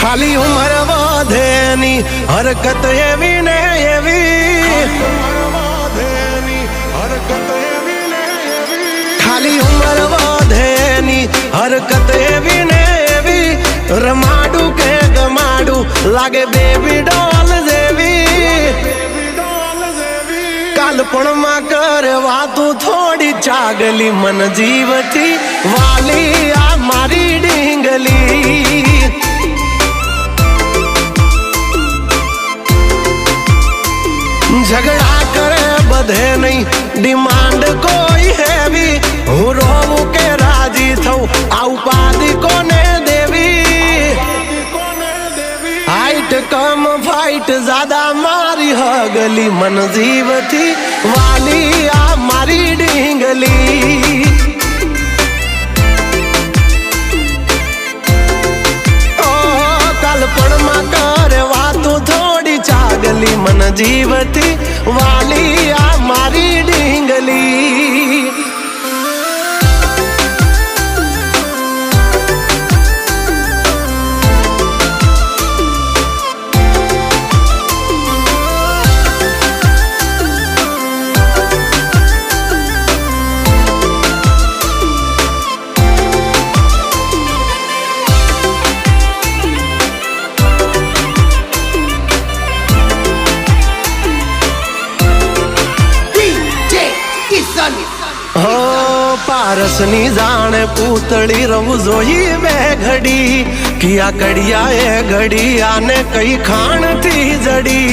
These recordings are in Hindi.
खाली उम्र वाधेनी हरकत एवी ने एवी, खाली उम्र वाधेनी हरकत एवी ने एवी, रमाडू के गमाडू लागे बेबी डॉल जेवी। कालपण में करवा तू थोड़ी चागली मन जीवती वाली आ मारी ढींगली। झगड़ा करे बधे नहीं डिमांड कोई है भी, हूँ रोवू के राजी थो आ उपाधि कोने देवी। हाइट कम फाइट ज्यादा मारी हगली मन जीवती वाली आ मारी ढींगली। कालपण में करवा तू थोड़ी चागली मन जीवती वाली आ मारी ढींगली। हो पारसनी जाने पूतड़ी रहू जोई में घड़ी, किया कड़िया ए घड़ी आने कई खान थी जड़ी।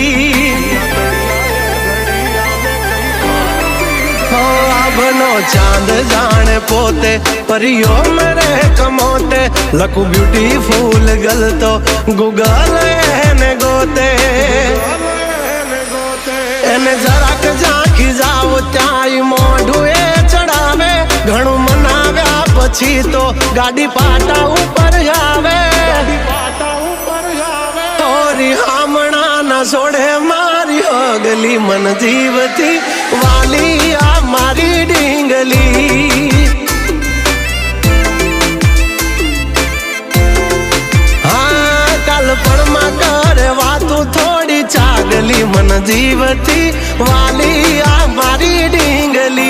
हो आभनो चांद जाने पोते परियो मेरे कमोते, लकू ब्यूटीफुल गल तो गूगल ने गोते। एने जराक झांकी जाओ त्याई मोढू चढ़ावे, घणु मनाव्या पछी तो गाड़ी पाटा ऊपर जावे। तोरी हामणा न छोड़े मारी हगली मन जीवती वाली आ मारी ढींगली। हाँ कालपण में करवा तू थोड़ी चागली मन जीवती वाली आ मारी ढींगली।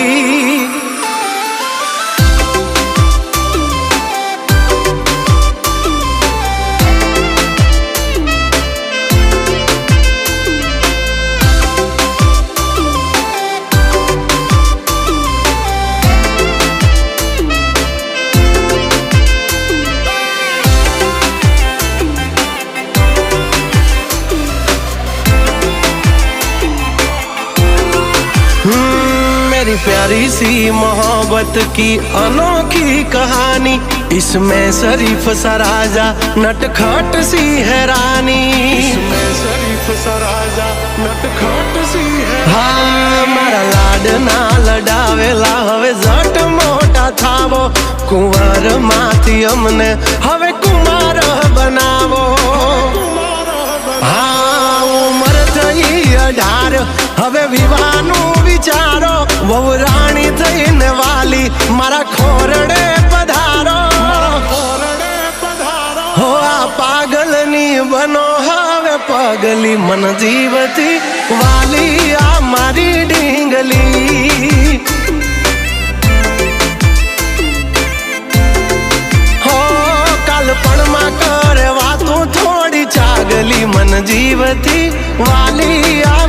मेरी प्यारी सी मोहब्बत की अनोखी कहानी, इसमें शरीफ सा राजा नटखट सी है रानी। इसमें शरीफ सा राजा नटखट सी है। हाँ मारा लाड ना लडावेला हवे जट मोटा थावो, कुंवर माथी अमने हवे कुमार बनावो। हाँ उमर थई 18 हवे विवाहनु विचारो, वहु राणी थईने वाली मारा खोरड़े पधारो। हो आ पागलनी बनो हवे पगली मन जीवती वाली आ मारी ढींगली। हो कालपण में करवा तू थोड़ी चागली मन जीवती वाली आ